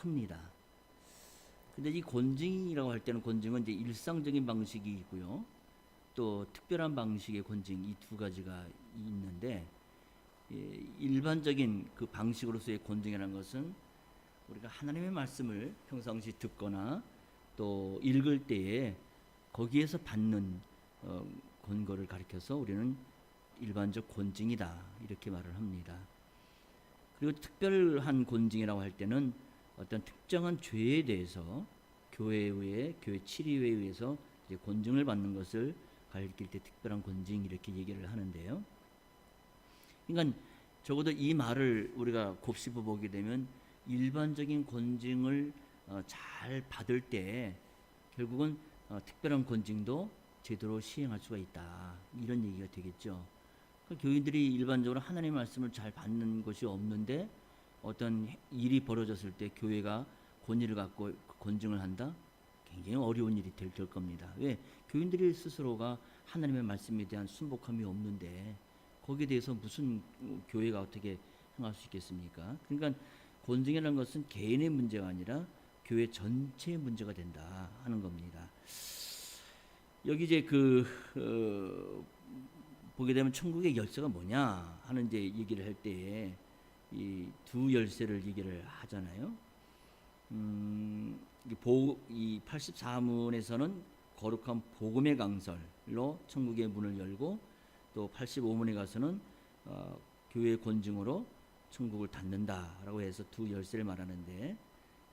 합니다. 근데 이 권징이라고 할 때는 권징은 이제 일상적인 방식이 있고요. 또 특별한 방식의 권징 이 두 가지가 있는데 일반적인 그 방식으로서의 권징이라는 것은 우리가 하나님의 말씀을 평상시 듣거나 또 읽을 때에 거기에서 받는 권고를 가리켜서 우리는 일반적 권징이다 이렇게 말을 합니다. 그리고 특별한 권징이라고 할 때는 어떤 특정한 죄에 대해서 교회 치리회에 의해서 이제 권징을 받는 것을 가리킬 때 특별한 권징 이렇게 얘기를 하는데요. 그러니까 적어도 이 말을 우리가 곱씹어 보게 되면 일반적인 권징을 잘 받을 때 결국은 특별한 권징도 제대로 시행할 수가 있다 이런 얘기가 되겠죠. 그러니까 교인들이 일반적으로 하나님의 말씀을 잘 받는 것이 없는데 어떤 일이 벌어졌을 때 교회가 권위를 갖고 권징을 한다? 굉장히 어려운 일이 될 겁니다. 왜? 교인들이 스스로가 하나님의 말씀에 대한 순복함이 없는데 거기에 대해서 무슨 교회가 어떻게 행할 수 있겠습니까? 그러니까 권징이라는 것은 개인의 문제가 아니라 교회 전체의 문제가 된다 하는 겁니다. 여기 이제 보게 되면 천국의 열쇠가 뭐냐 하는 이제 얘기를 할 때에 이 두 열쇠를 얘기를 하잖아요. 이 84문에서는 거룩한 복음의 강설로 천국의 문을 열고 또 85문에 가서는 교회의 권징으로 천국을 닫는다라고 해서 두 열쇠를 말하는데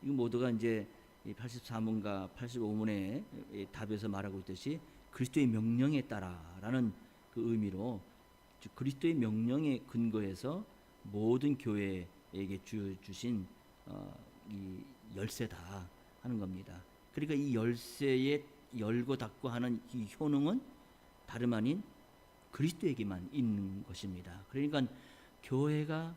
이 모두가 이제 84문과 85문의 답에서 말하고 있듯이 그리스도의 명령에 따라라는 그 의미로 그리스도의 명령에 근거해서 모든 교회에게 주신 이 열쇠다 하는 겁니다. 그러니까 이 열쇠에 열고 닫고 하는 이 효능은 다름 아닌 그리스도에게만 있는 것입니다. 그러니까 교회가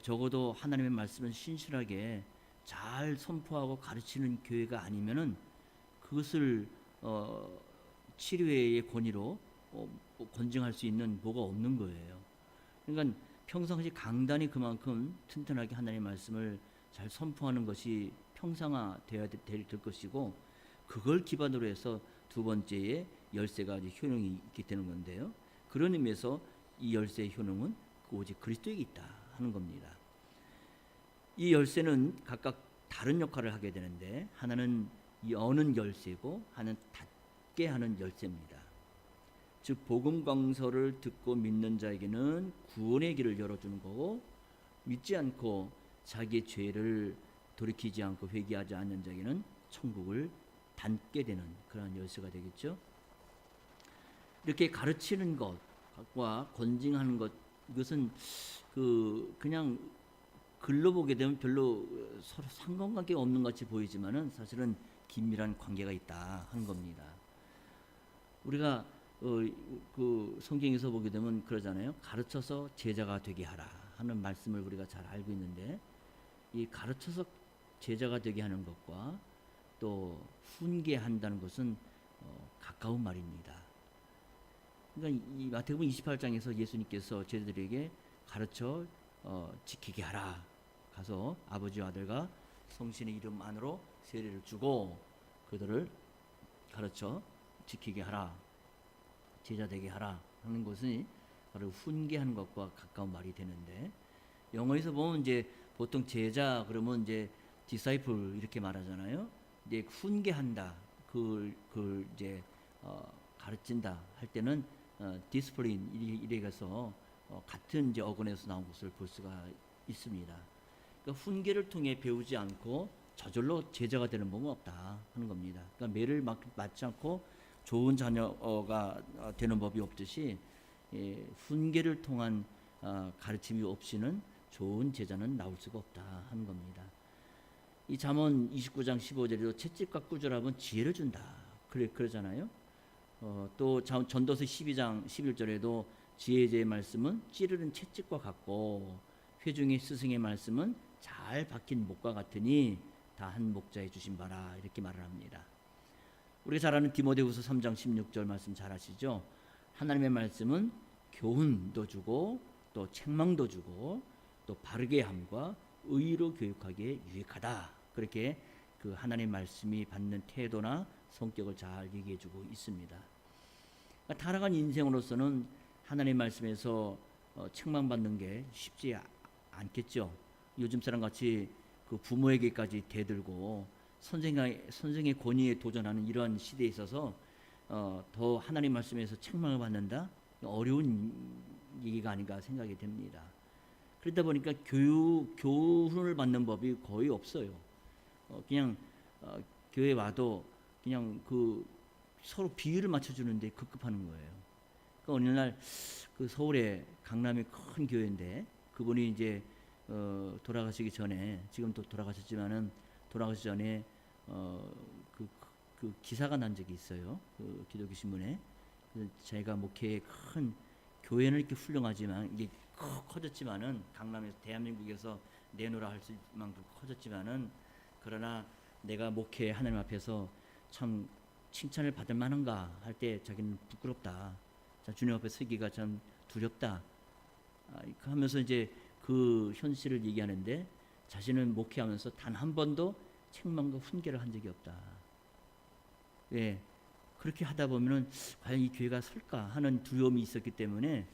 적어도 하나님의 말씀을 신실하게 잘 선포하고 가르치는 교회가 아니면은 그것을 치료의 권위로 권증할 수 있는 뭐가 없는 거예요. 그러니까 평상시 강단이 그만큼 튼튼하게 하나님의 말씀을 잘 선포하는 것이 평상화되어야 될 것이고 그걸 기반으로 해서 두 번째의 열쇠가 이제 효능이 있게 되는 건데요. 그런 의미에서 이 열쇠의 효능은 오직 그리스도에게 있다 하는 겁니다. 이 열쇠는 각각 다른 역할을 하게 되는데 하나는 여는 열쇠고 하나는 닫게 하는 열쇠입니다. 즉 복음 강서를 듣고 믿는 자에게는 구원의 길을 열어주는 거고 믿지 않고 자기의 죄를 돌이키지 않고 회개하지 않는 자에게는 천국을 닫게 되는 그런 열쇠가 되겠죠. 이렇게 가르치는 것과 권징하는 것 이것은 그냥 글로 보게 되면 별로 서로 상관관계 없는 것 같이 보이지만은 사실은 긴밀한 관계가 있다 하는 겁니다. 우리가 그 성경에서 보게 되면 그러잖아요. 가르쳐서 제자가 되게 하라 하는 말씀을 우리가 잘 알고 있는데 이 가르쳐서 제자가 되게 하는 것과 또 훈계한다는 것은 가까운 말입니다. 그러니까 이 마태복음 28장에서 예수님께서 제자들에게 가르쳐 지키게 하라. 가서 아버지와 아들과 성신의 이름 안으로 세례를 주고 그들을 가르쳐 지키게 하라. 제자 되게 하라 하는 것이 바로 훈계하는 것과 가까운 말이 되는데 영어에서 보면 이제 보통 제자 그러면 이제 disciple 이렇게 말하잖아요. 이제 훈계한다. 그걸 이제 가르친다 할 때는 discipline 이래 가서 같은 이제 어근에서 나온 것을 볼 수가 있습니다. 그러니까 훈계를 통해 배우지 않고 저절로 제자가 되는 법은 없다 하는 겁니다. 그러니까 매를 맞지 않고 좋은 자녀가 되는 법이 없듯이 훈계를 통한 가르침이 없이는 좋은 제자는 나올 수가 없다 하는 겁니다. 이 잠언 29장 15절에도 채찍과 꾸준함은 지혜를 준다 그러잖아요. 또 전도서 12장 11절에도 지혜자의 말씀은 찌르는 채찍과 같고 회중의 스승의 말씀은 잘 박힌 목과 같으니 다 한 목자에 주신 바라 이렇게 말을 합니다. 우리가 잘 아는 디모데후서 3장 16절 말씀 잘 아시죠? 하나님의 말씀은 교훈도 주고 또 책망도 주고 또 바르게 함과 의로 교육하기에 유익하다 그렇게 그 하나님 말씀이 받는 태도나 성격을 잘 얘기해주고 있습니다. 그러니까 타락한 인생으로서는 하나님 말씀에서 책망받는 게 쉽지 않겠죠. 요즘 사람 같이 그 부모에게까지 대들고 선생의 권위에 도전하는 이러한 시대에 있어서 더 하나님 말씀에서 책망을 받는다? 어려운 얘기가 아닌가 생각이 됩니다. 그러다 보니까 교훈을 받는 법이 거의 없어요. 그냥 교회 와도 그냥 그 서로 비율을 맞춰주는데 급급하는 거예요. 그 어느 날 그 서울에 강남에 큰 교회인데 그분이 이제 돌아가시기 전에, 지금 또 돌아가셨지만은 돌아가시기 전에 그 기사가 난 적이 있어요. 그 기독교 신문에. 제가 목회에 큰 교회는 이렇게 훌륭하지만 이게 커졌지만은 강남에서 대한민국에서 내놓으라 할 만큼 커졌지만은 그러나 내가 목회 하나님 앞에서 참 칭찬을 받을 만한가 할 때 자기는 부끄럽다. 주님 앞에 서기가 참 두렵다. 하면서 이제 그 현실을 얘기하는데 자신은 목회하면서 단 한 번도 책망과 훈계를 한 적이 없다. 예, 그렇게 하다 보면은 과연 이 교회가 설까 하는 두려움이 있었기 때문에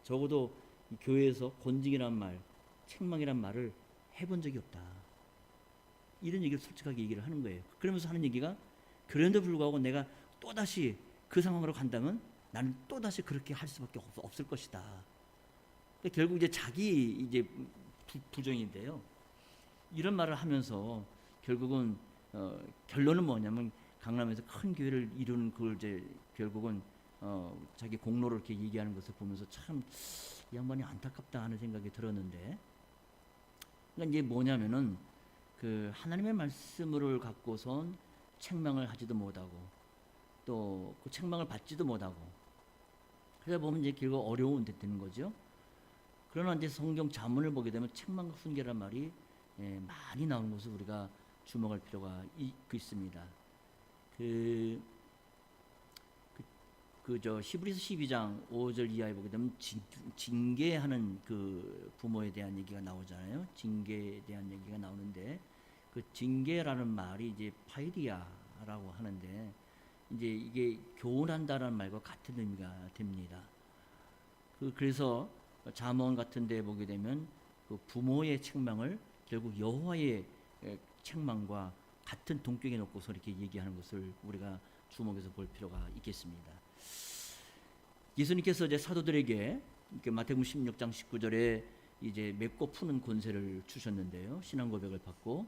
적어도 이 교회에서 권징이란 말, 책망이란 말을 해본 적이 없다. 이런 얘기를 솔직하게 얘기를 하는 거예요. 그러면서 하는 얘기가 그런데도 불구하고 내가 또다시 그 상황으로 간다면 나는 또다시 그렇게 할 수밖에 없을 것이다. 그러니까 결국 이제 자기 이제 부정인데요. 이런 말을 하면서 결국은 결론은 뭐냐면 강남에서 큰 교회를 이루는 그걸 이제 결국은 자기 공로를 이렇게 얘기하는 것을 보면서 참 이 양반이 안타깝다 하는 생각이 들었는데, 그러니까 이제 뭐냐면은 그 하나님의 말씀을 갖고선 책망을 하지도 못하고 또 그 책망을 받지도 못하고 그러다 보면 이제 결국 어려운 데 되는 거죠. 그러나 이제 성경 자문을 보게 되면 책망과 훈계란 말이 많이 나오는 것을 우리가 주목할 필요가 있습니다. 히브리서 12장 5절 이하에 보게 되면 징계하는 그 부모에 대한 얘기가 나오잖아요. 징계에 대한 얘기가 나오는데 그 징계라는 말이 이제 파이리아라고 하는데 이제 이게 교훈한다라는 말과 같은 의미가 됩니다. 그래서 잠언 같은 데 보게 되면 그 부모의 책망을 결국 여호와의 책망과 같은 동격에 놓고서 이렇게 얘기하는 것을 우리가 주목해서 볼 필요가 있겠습니다. 예수님께서 이제 사도들에게 마태복음 16장 19절에 이제 맺고 푸는 권세를 주셨는데요. 신앙 고백을 받고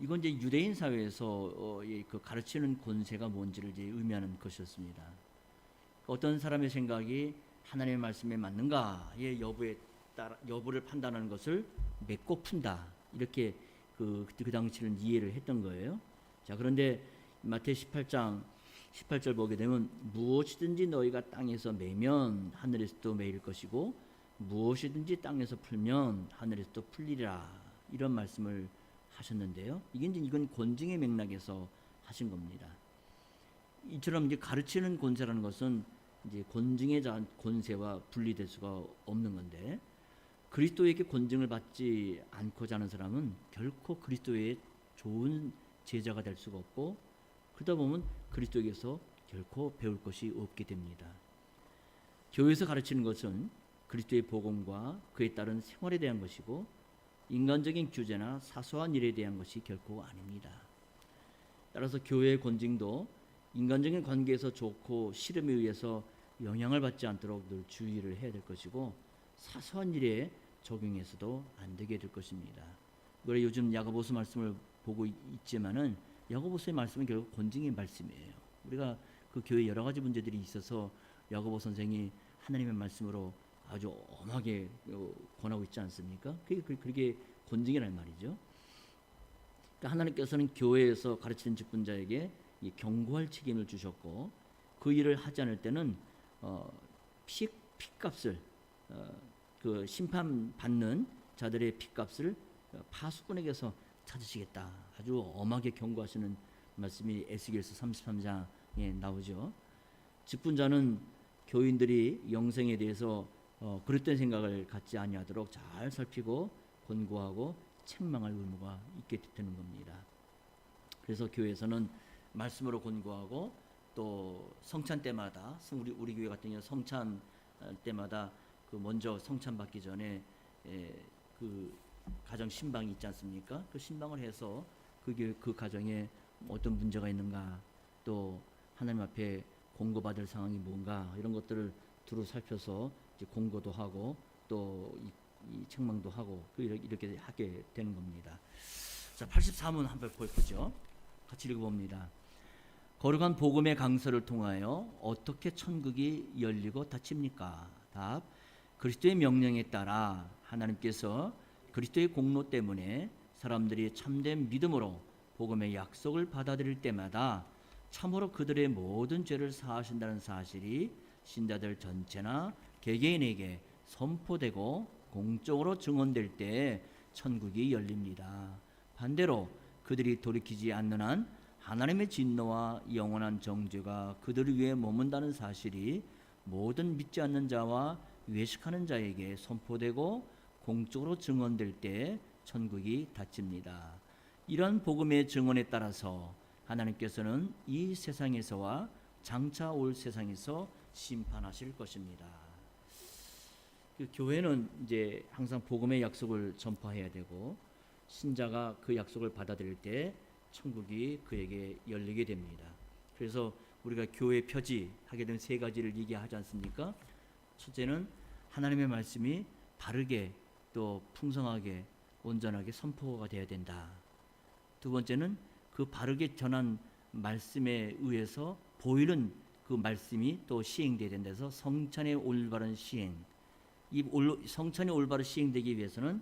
이건 이제 유대인 사회에서 그 가르치는 권세가 뭔지를 이제 의미하는 것이었습니다. 어떤 사람의 생각이 하나님의 말씀에 맞는가의 여부를 판단하는 것을 맺고 푼다, 이렇게 그 당시는 이해를 했던 거예요. 자, 그런데 마태 18장 18절 보게 되면 무엇이든지 너희가 땅에서 매면 하늘에서도 매일 것이고 무엇이든지 땅에서 풀면 하늘에서도 풀리라, 이런 말씀을 하셨는데요. 이건 권징의 맥락에서 하신 겁니다. 이처럼 이제 가르치는 권세라는 것은 이제 권징의 권세와 분리될 수가 없는 건데, 그리스도에게 권징을 받지 않고자 하는 사람은 결코 그리스도의 좋은 제자가 될 수가 없고, 그러다 보면 그리스도에게서 결코 배울 것이 없게 됩니다. 교회에서 가르치는 것은 그리스도의 복음과 그에 따른 생활에 대한 것이고 인간적인 규제나 사소한 일에 대한 것이 결코 아닙니다. 따라서 교회의 권징도 인간적인 관계에서 좋고 씨름에 의해서 영향을 받지 않도록 늘 주의를 해야 될 것이고 사소한 일에 적용해서도 안 되게 될 것입니다. 우리 요즘 야고보서 말씀을 보고 있지만은 야고보서의 말씀은 결국 권징의 말씀이에요. 우리가 그 교회 여러 가지 문제들이 있어서 야고보 선생이 하나님의 말씀으로 아주 엄하게 권하고 있지 않습니까? 그게 권징이라는 말이죠. 그러니까 하나님께서는 교회에서 가르치는 직분자에게 경고할 책임을 주셨고 그 일을 하지 않을 때는 피값을 그 심판받는 자들의 피값을 파수꾼에게서 찾으시겠다, 아주 엄하게 경고하시는 말씀이 에스겔서 33장에 나오죠. 직분자는 교인들이 영생에 대해서 그릇된 생각을 갖지 아니하도록 잘 살피고 권고하고 책망할 의무가 있게 되는 겁니다. 그래서 교회에서는 말씀으로 권고하고 또 성찬 때마다 우리 교회 같은 경우 성찬 때마다 그 먼저 성찬 받기 전에 그 가정 신방이 있지 않습니까? 그 신방을 해서 그 가정에 어떤 문제가 있는가, 또 하나님 앞에 공고받을 상황이 뭔가, 이런 것들을 두루 살펴서 이제 공고도 하고 또 이 책망도 하고 이렇게 하게 되는 겁니다. 자, 84문 한번 보죠. 같이 읽어봅니다. 거룩한 복음의 강서를 통하여 어떻게 천국이 열리고 닫힙니까? 답. 그리스도의 명령에 따라 하나님께서 그리스도의 공로 때문에 사람들이 참된 믿음으로 복음의 약속을 받아들일 때마다 참으로 그들의 모든 죄를 사하신다는 사실이 신자들 전체나 개개인에게 선포되고 공적으로 증언될 때 천국이 열립니다. 반대로 그들이 돌이키지 않는 한 하나님의 진노와 영원한 정죄가 그들을 위해 머문다는 사실이 모든 믿지 않는 자와 외식하는 자에게 선포되고 공적으로 증언될 때 천국이 닫힙니다. 이런 복음의 증언에 따라서 하나님께서는 이 세상에서와 장차 올 세상에서 심판하실 것입니다. 그 교회는 이제 항상 복음의 약속을 전파해야 되고 신자가 그 약속을 받아들일 때 천국이 그에게 열리게 됩니다. 그래서 우리가 교회 표지하게 된 세 가지를 얘기하지 않습니까? 첫째는 하나님의 말씀이 바르게 또 풍성하게 온전하게 선포가 돼야 된다. 두 번째는 그 바르게 전한 말씀에 의해서 보이는 그 말씀이 또 시행돼야 된다 해서 성찬의 올바른 시행. 이 성찬이 올바로 시행되기 위해서는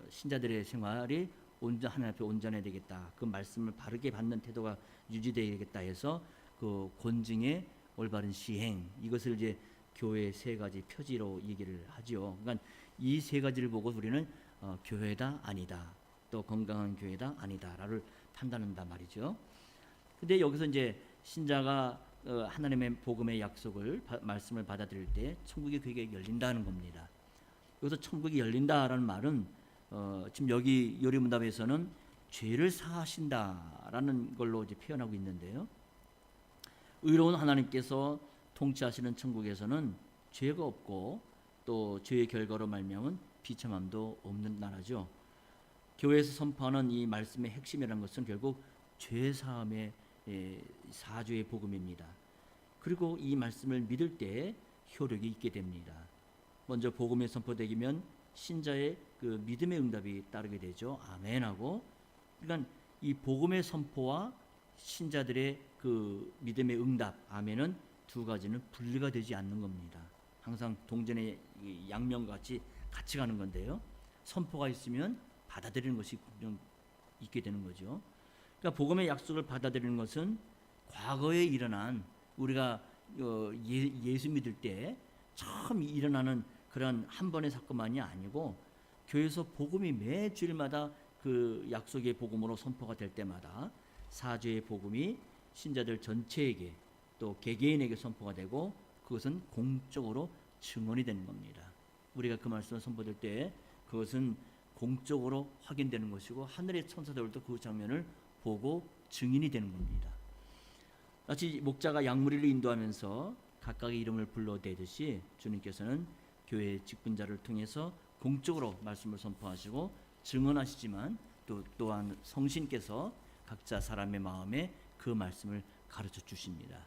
신자들의 생활이 하나님 앞에 온전해야 되겠다. 그 말씀을 바르게 받는 태도가 유지되어야겠다 해서 그 권징의 올바른 시행, 이것을 이제 교회의 세 가지 표지로 얘기를 하지요. 그러니까 이 세 가지를 보고 우리는 교회다 아니다, 또 건강한 교회다 아니다를 판단한단 말이죠. 근데 여기서 이제 신자가 하나님의 복음의 약속을 말씀을 받아들일 때 천국이 그에게 열린다는 겁니다. 여기서 천국이 열린다라는 말은 지금 여기 요리문답에서는 죄를 사하신다라는 걸로 이제 표현하고 있는데요. 의로운 하나님께서 통치하시는 천국에서는 죄가 없고 또 죄의 결과로 말미암은 비참함도 없는 나라죠. 교회에서 선포하는 이 말씀의 핵심이라는 것은 결국 죄 사함의 사죄의 복음입니다. 그리고 이 말씀을 믿을 때 효력이 있게 됩니다. 먼저 복음이 선포되면 신자의 그 믿음의 응답이 따르게 되죠. 아멘하고. 그러니까 이 복음의 선포와 신자들의 그 믿음의 응답, 아멘은 두 가지는 분리가 되지 않는 겁니다. 항상 동전의 양면같이 같이 가는 건데요. 선포가 있으면 받아들이는 것이 분명 있게 되는 거죠. 그러니까 복음의 약속을 받아들이는 것은 과거에 일어난 우리가 예수 믿을 때 처음 일어나는 그런 한 번의 사건만이 아니고 교회에서 복음이 매 주일마다 그 약속의 복음으로 선포가 될 때마다 사죄의 복음이 신자들 전체에게 또 개개인에게 선포가 되고 그것은 공적으로 증언이 되는 겁니다. 우리가 그 말씀을 선포될 때 그것은 공적으로 확인되는 것이고 하늘의 천사들도 그 장면을 보고 증인이 되는 겁니다. 마치 목자가 양무리를 인도하면서 각각의 이름을 불러대듯이 주님께서는 교회의 직분자를 통해서 공적으로 말씀을 선포하시고 증언하시지만 또한 성신께서 각자 사람의 마음에 그 말씀을 가르쳐 주십니다.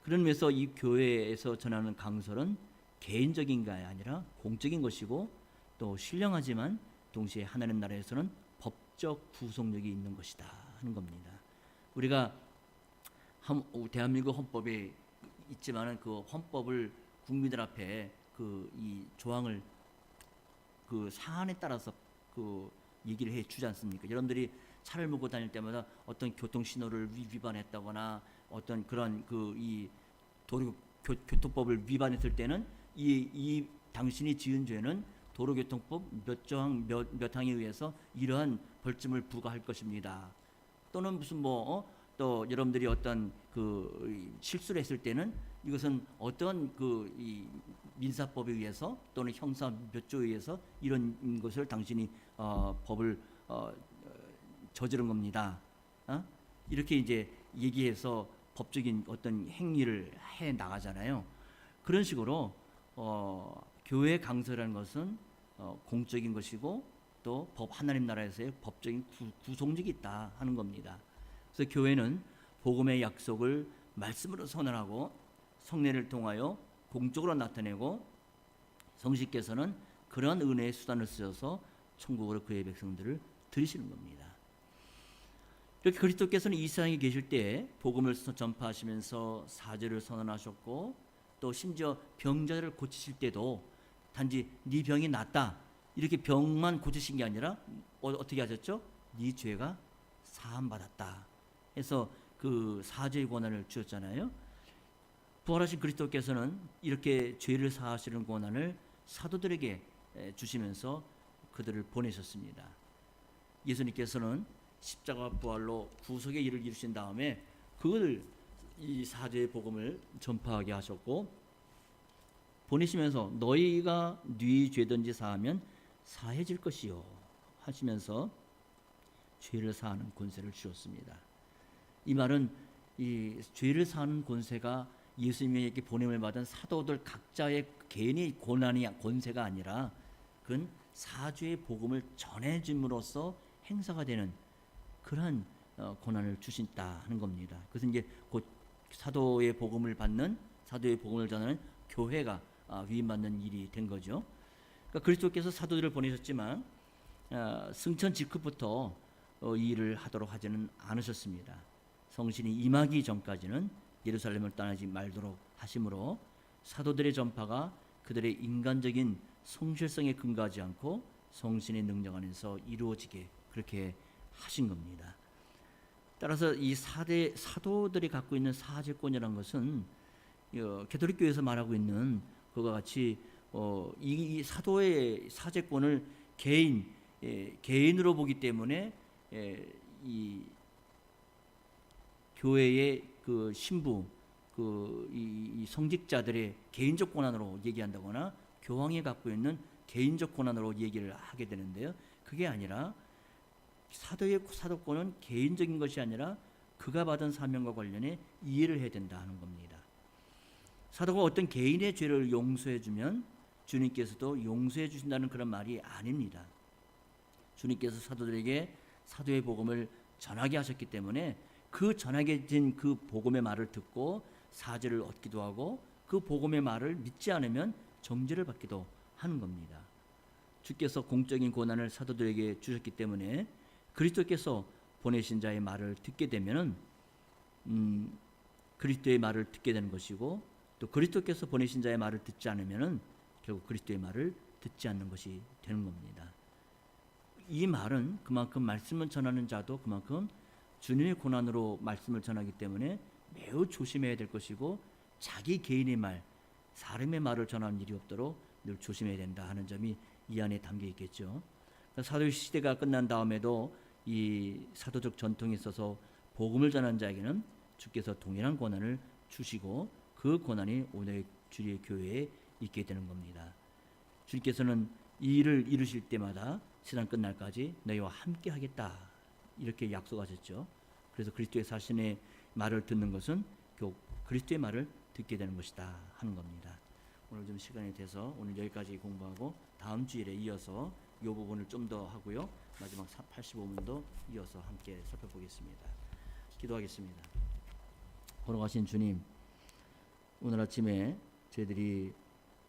그런 면에서 이 교회에서 전하는 강설은 개인적인 게 아니라 공적인 것이고 또 신령하지만 동시에 하나님 나라에서는 법적 구속력이 있는 것이다 하는 겁니다. 우리가 대한민국 헌법에 있지만은 그 헌법을 국민들 앞에 그 이 조항을 그 사안에 따라서 그 얘기를 해 주지 않습니까? 여러분들이 차를 몰고 다닐 때마다 어떤 교통 신호를 위반했다거나 어떤 그런 그 이 교통법을 위반했을 때는 이 당신이 지은 죄는 도로교통법 몇 조항 몇 항에 의해서 이러한 벌점을 부과할 것입니다. 또는 무슨 또 여러분들이 어떤 그 실수를 했을 때는 이것은 어떤 이 민사법에 의해서 또는 형사 몇 조에 의해서 이런 것을 당신이 법을 저지른 겁니다. 이렇게 이제 얘기해서 법적인 어떤 행위를 해 나가잖아요. 그런 식으로 교회 강서라는 것은 공적인 것이고 또 법 하나님 나라에서의 법적인 구속력이 있다 하는 겁니다. 그래서 교회는 복음의 약속을 말씀으로 선언하고 성례를 통하여 공적으로 나타내고 성신께서는 그러한 은혜의 수단을 쓰셔서 천국으로 그의 백성들을 들이시는 겁니다. 이렇게 그리스도께서는 이 세상에 계실 때 복음을 전파하시면서 사죄를 선언하셨고 또 심지어 병자를 고치실 때도 단지 네 병이 낫다 이렇게 병만 고치신 게 아니라 어떻게 하셨죠? 네 죄가 사함받았다 해서 그 사죄의 권한을 주셨잖아요. 부활하신 그리스도께서는 이렇게 죄를 사하시는 권한을 사도들에게 주시면서 그들을 보내셨습니다. 예수님께서는 십자가 부활로 구속의 일을 이루신 다음에 그것을 이 사죄의 복음을 전파하게 하셨고 보내시면서 너희가 네 죄든지 사하면 사해질 것이요 하시면서 죄를 사하는 권세를 주셨습니다. 이 말은 이 죄를 사하는 권세가 예수님에게 보냄을 받은 사도들 각자의 개인의 권세가 아니라 그건 사죄의 복음을 전해줌으로써 행사가 되는 그러한 권한을 주신다 하는 겁니다. 그것은 이제 곧 사도의 복음을 받는 사도의 복음을 전하는 교회가 위임받는 일이 된 거죠. 그러니까 그리스도께서 사도들을 보내셨지만 승천 직후부터 이 일을 하도록 하지는 않으셨습니다. 성신이 임하기 전까지는 예루살렘을 떠나지 말도록 하심으로 사도들의 전파가 그들의 인간적인 성실성에 근거하지 않고 성신의 능력 안에서 이루어지게 그렇게 하신 겁니다. 따라서 이 사도들이 갖고 있는 사제권이라는 것은 가톨릭 교회에서 말하고 있는 그와 같이 이 사도의 사제권을 개인으로 보기 때문에 이 교회의 그 신부 이 성직자들의 개인적 권한으로 얘기한다거나 교황이 갖고 있는 개인적 권한으로 얘기를 하게 되는데요. 그게 아니라 사도의 사도권은 개인적인 것이 아니라 그가 받은 사명과 관련해 이해를 해야 된다 하는 겁니다. 사도가 어떤 개인의 죄를 용서해 주면 주님께서도 용서해 주신다는 그런 말이 아닙니다. 주님께서 사도들에게 사도의 복음을 전하게 하셨기 때문에 그 전하게 된 그 복음의 말을 듣고 사죄를 얻기도 하고 그 복음의 말을 믿지 않으면 정죄를 받기도 하는 겁니다. 주께서 공적인 권한을 사도들에게 주셨기 때문에 그리스도께서 보내신 자의 말을 듣게 되면은 그리스도의 말을 듣게 되는 것이고 또 그리스도께서 보내신 자의 말을 듣지 않으면은 결국 그리스도의 말을 듣지 않는 것이 되는 겁니다. 이 말은 그만큼 말씀을 전하는 자도 그만큼 주님의 고난으로 말씀을 전하기 때문에 매우 조심해야 될 것이고 자기 개인의 말, 사람의 말을 전하는 일이 없도록 늘 조심해야 된다 하는 점이 이 안에 담겨 있겠죠. 사도 시대가 끝난 다음에도 이 사도적 전통에 있어서 복음을 전하는 자에게는 주께서 동일한 권한을 주시고 그 권한이 오늘 주의 교회에 있게 되는 겁니다. 주께서는 이 일을 이루실 때마다 세상 끝날까지 너희와 함께 하겠다 이렇게 약속하셨죠. 그래서 그리스도의 자신의 말을 듣는 것은 결국 그리스도의 말을 듣게 되는 것이다 하는 겁니다. 오늘 좀 시간이 돼서 오늘 여기까지 공부하고 다음 주일에 이어서 이 부분을 좀 더 하고요. 마지막 85문도 이어서 함께 살펴보겠습니다. 기도하겠습니다. 걸어가신 주님, 오늘 아침에 저희들이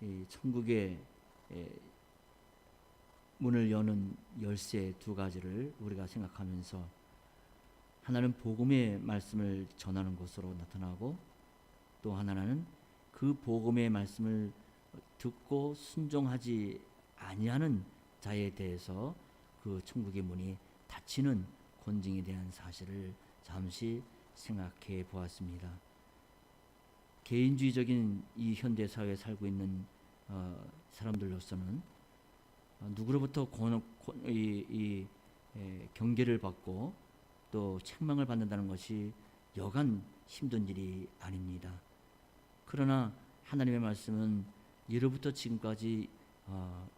이 천국의 문을 여는 열쇠 두 가지를 우리가 생각하면서 하나는 복음의 말씀을 전하는 것으로 나타나고 또 하나는 그 복음의 말씀을 듣고 순종하지 아니하는 자에 대해서 그 천국의 문이 닫히는 권징에 대한 사실을 잠시 생각해 보았습니다. 개인주의적인 이 현대 사회에 살고 있는 사람들로서는 누구로부터 경계를 받고 또 책망을 받는다는 것이 여간 힘든 일이 아닙니다. 그러나 하나님의 말씀은 예로부터 지금까지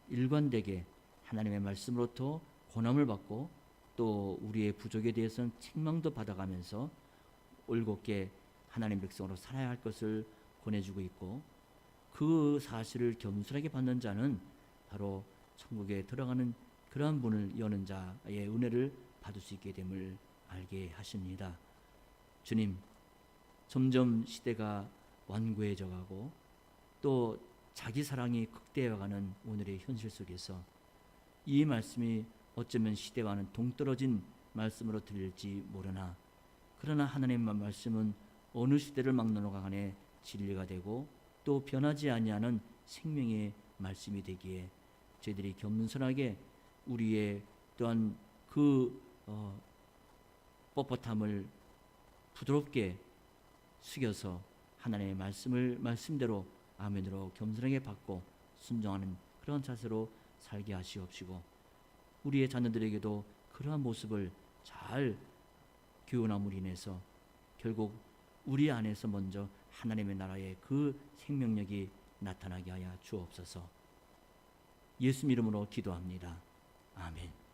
일관되게 하나님의 말씀으로부터 고난을 받고 또 우리의 부족에 대해서는 책망도 받아가면서 올곧게 하나님 백성으로 살아야 할 것을 권해주고 있고, 그 사실을 겸손하게 받는 자는 바로 천국에 들어가는 그러한 문을 여는 자의 은혜를 받을 수 있게 됨을 알게 하십니다. 주님, 점점 시대가 완고해져 가고 또 자기 사랑이 극대화가는 오늘의 현실 속에서 이 말씀이 어쩌면 시대와는 동떨어진 말씀으로 들릴지 모르나, 그러나 하나님의 말씀은 어느 시대를 막론하고 간에 진리가 되고 또 변하지 아니하는 생명의 말씀이 되기에 저희들이 겸손하게 우리의 또한 그 뻣뻣함을 부드럽게 숙여서 하나님의 말씀을 말씀대로 아멘으로 겸손하게 받고 순종하는 그런 자세로 살게 하시옵시고, 우리의 자녀들에게도 그러한 모습을 잘 교훈함으로 인해서 결국 우리 안에서 먼저 하나님의 나라의 그 생명력이 나타나게 하여 주옵소서. 예수 이름으로 기도합니다. 아멘.